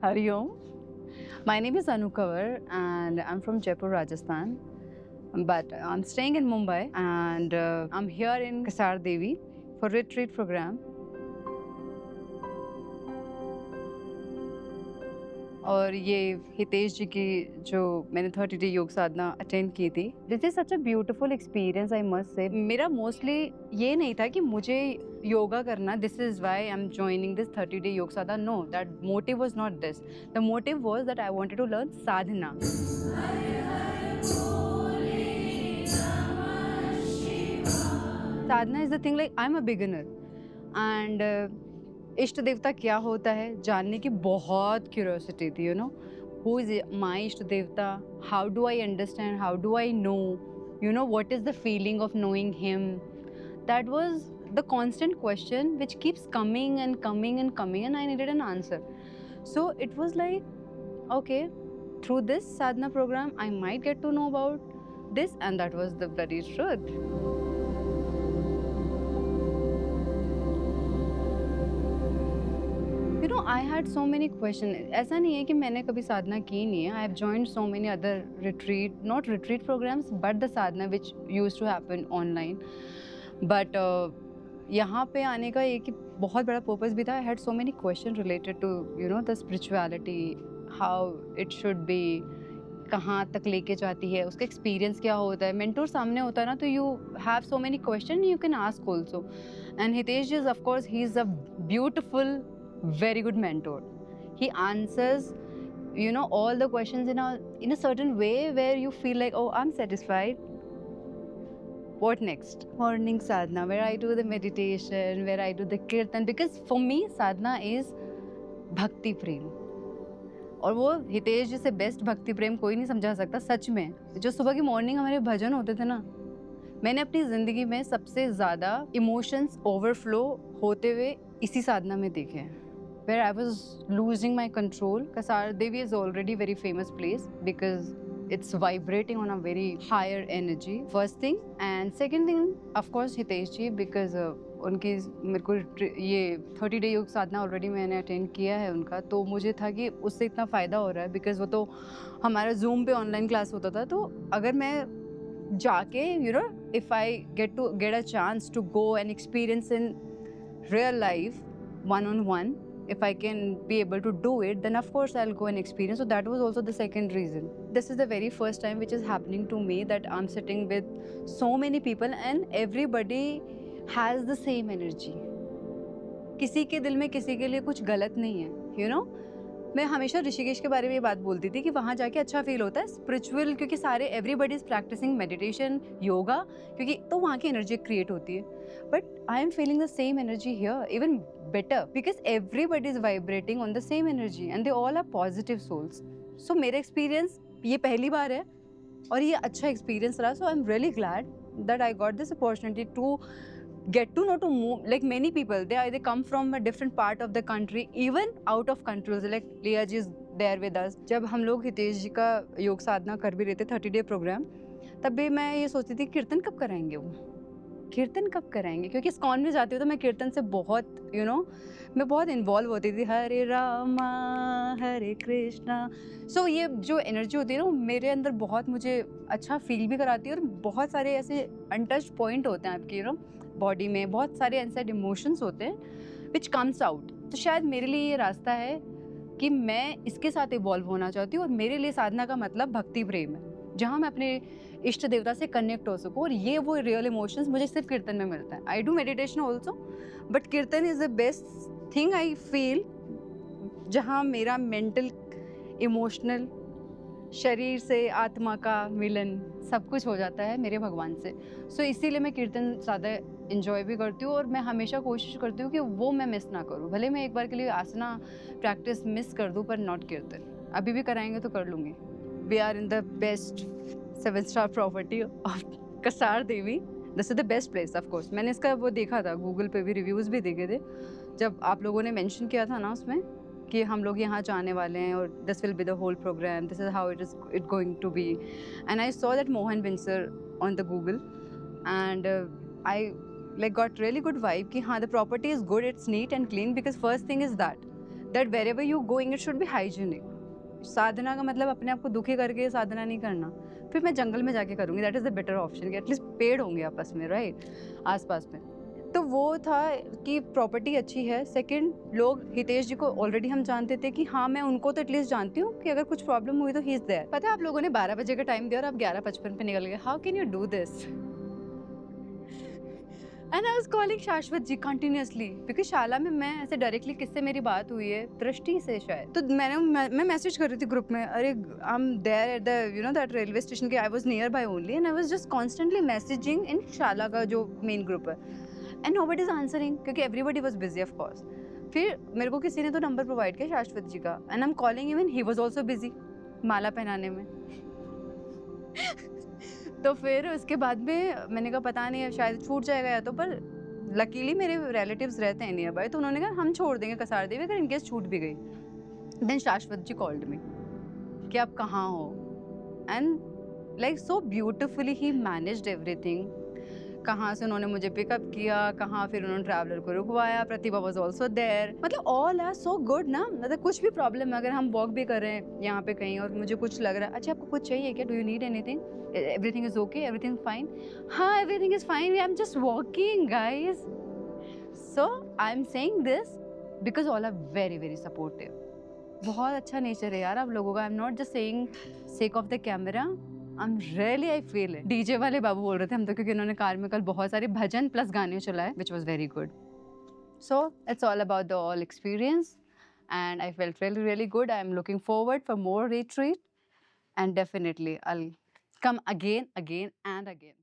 Hari Om. My name is Anu Kanwar and I'm from Jaipur, Rajasthan. But I'm staying in Mumbai and I'm here in Kasar Devi for retreat program. और ये हितेश जी की जो मैंने 30 day yog साधना attend की थी, this is such a beautiful experience I must say. मेरा mostly ये नहीं था कि मुझे योगा करना, this is why I am joining this 30 day yog sadhana. No, that motive was not this. The motive was that I wanted to learn sadhana. Sadhana is the thing, like I am a beginner and इष्ट देवता क्या होता है जानने की बहुत curiosity थी। Who is my इष्ट देवता, how do I understand, how do I know, what is the feeling of knowing him. That was the constant question which keeps coming and coming and coming, and I needed an answer. So it was like, okay, through this sadhana program I might get to know about this, and that was the bloody truth. I had so many questions. ऐसा नहीं है कि मैंने कभी साधना की नहीं है. I have joined so many other not retreat programs, but the sadhana which used to happen online. But यहाँ पे आने का एक बहुत बड़ा पर्पस भी था. I had so many questions related to the spirituality, how it should be, कहाँ तक लेके जाती है, उसका एक्सपीरियंस क्या होता है. मेंटोर सामने होता है ना, तो you have so many question you can ask also. And Hitesh ji, of course, he is a beautiful, very good mentor. He answers all the questions in a certain way where you feel like, oh, I'm satisfied. What next? Morning sadhana, where I do the meditation, where I do the kirtan, because for me sadhana is bhakti prem. और वो हितेश जी से best भक्ति प्रेम कोई नहीं समझा सकता. सच में जो सुबह की मॉर्निंग हमारे भजन होते थे ना, मैंने अपनी जिंदगी में सबसे ज्यादा इमोशंस ओवरफ्लो होते हुए इसी साधना में देखे हैं. Where I was losing my control. Kasar Devi is already very famous place because it's vibrating on a very higher energy. First thing, and second thing, of course, Hitesh ji, because उनकी मेरे को ये 30 day yog साधना already मैंने attend किया है उनका, तो मुझे था कि उससे इतना फ़ायदा हो रहा है बिकॉज वो तो हमारा जूम पे ऑनलाइन क्लास होता था. तो अगर मैं जाके if I get a chance to go and experience in real life, one-on-one, if I can be able to do it, then of course I'll go and experience. So that was also the second reason. This is the very first time which is happening to me that I'm sitting with so many people and everybody has the same energy. किसी के दिल में किसी के लिए कुछ गलत नहीं है. मैं हमेशा ऋषिकेश के बारे में ये बात बोलती थी कि वहाँ जाके अच्छा फील होता है स्पिरिचुअल, क्योंकि सारे everybody is practising meditation, yoga, क्योंकि तो वहाँ की एनर्जी क्रिएट होती है. But I am feeling the same energy here, even better, because everybody is vibrating on the same energy and they all are positive souls. So मेरा experience ये पहली बार है और ये अच्छा एक्सपीरियंस रहा. So I am really glad that I got this opportunity to get to know to move. Like many people, they come from a different part of the country, even out of countries. Like Leah ji is there with us. जब हम लोग हितेश जी का योग साधना कर भी रहे थे 30 day programme, तब भी मैं ये सोचती थी कीर्तन कब कराएंगे वो, कीर्तन कब कराएंगे, क्योंकि इस्कॉन में जाती हूँ तो मैं कीर्तन से बहुत मैं बहुत इन्वॉल्व होती थी. हरे रामा हरे कृष्णा. सो ये जो एनर्जी होती है ना, मेरे अंदर बहुत मुझे अच्छा फील भी कराती है. और बहुत सारे ऐसे अनटच्ड पॉइंट होते हैं आपकी बॉडी में, बहुत सारे अनसेड इमोशंस होते हैं विच कम्स आउट. तो शायद मेरे लिए ये रास्ता है कि मैं इसके साथ इवॉल्व होना चाहती हूँ. और मेरे लिए साधना का मतलब भक्ति प्रेम है, जहाँ मैं अपने इष्ट देवता से कनेक्ट हो सकूँ. और ये वो रियल इमोशंस मुझे सिर्फ कीर्तन में मिलता है. I do meditation also, but kirtan is the best thing I feel, जहाँ मेरा मेंटल, इमोशनल, शरीर से आत्मा का मिलन सब कुछ हो जाता है मेरे भगवान से. सो इसीलिए मैं कीर्तन ज़्यादा इन्जॉय भी करती हूँ. और मैं हमेशा कोशिश करती हूँ कि वो मैं मिस ना करूँ. भले मैं एक बार के लिए आसना प्रैक्टिस मिस कर दूँ, पर नॉट कीर्तन. अभी भी कराएंगे तो कर लूँगी. We are in the best 7-star property of Kasar Devi. This is the best place. Of course मैंने इसका वो देखा था, गूगल पे भी रिव्यूज़ भी देखे थे जब आप लोगों ने मेंशन किया था ना उसमें कि हम लोग यहाँ जाने वाले हैं और this will be the whole program, this is how it going to be. And I saw that Mohan Binsar on the Google and I got really good vibe कि हाँ, the property is good, it's neat and clean, because first thing is that that wherever you going it should be hygienic. साधना का मतलब अपने आप को दुखी करके साधना नहीं करना, फिर मैं जंगल में जाके करूँगी, that is the better option कि एटलीस्ट पेड़ होंगे आपस में, राइट, आसपास में। तो वो था कि प्रॉपर्टी अच्छी है। सेकंड, लोग हितेश जी को ऑलरेडी हम जानते थे कि हाँ, मैं उनको तो एटलीस्ट जानती हूँ कि अगर कुछ प्रॉब्लम हुई तो ही इज़ देयर। पता है आप लोगों ने 12 बजे का टाइम दिया और आप 11:55 पे निकल गए। How can you do this? And I was calling शाश्वत जी कंटिन्यूअसली, क्योंकि शाला में मैं ऐसे डायरेक्टली किससे मेरी बात हुई है, दृष्टि से शायद। तो मैं मैसेज कर रही थी ग्रुप में, अरे I am there at the you know that railway station के, I was nearby only and I was just constantly messaging in शाला का जो मेन ग्रुप है, एंड नोबडी इज आंसरिंग क्योंकि everybody was busy of course. फिर मेरे को किसी ने तो नंबर प्रोवाइड किया शाश्वत जी का, and I am calling him and he was also busy माला पहनाने में। तो फिर उसके बाद में मैंने कहा पता नहीं है, शायद छूट जाएगा या तो, पर लकीली मेरे रिलेटिव्स रहते हैं नियर बाय, तो उन्होंने कहा हम छोड़ देंगे कसार देवी अगर इनकेस छूट भी गई। देन शाश्वत जी कॉल्ड मी कि आप कहाँ हो, and like so beautifully he managed everything. कहाँ से उन्होंने मुझे पिकअप किया, कहाँ फिर उन्होंने ट्रैवलर को रुकवाया, प्रतिभा वाज आल्सो देयर, मतलब ऑल आर सो गुड ना। मतलब कुछ भी प्रॉब्लम है, अगर हम वॉक भी कर रहे हैं यहाँ पे कहीं और मुझे कुछ लग रहा है, अच्छा आपको कुछ चाहिए क्या, do you need anything, everything is okay, everything fine, हाँ everything is fine, I am just walking guys. So I am saying this because all are very very supportive. बहुत अच्छा नेचर है यार आप लोगों का। I am not just saying sake of the camera, I am really, I feel it. DJ वाले बाबू बोल रहे थे हम तो, क्योंकि उन्होंने कार में कल बहुत सारे भजन प्लस गाने चलाए, which was very good. So it's all about the all experience and I felt really, really good. I am looking forward for more retreat and definitely I'll come again and again.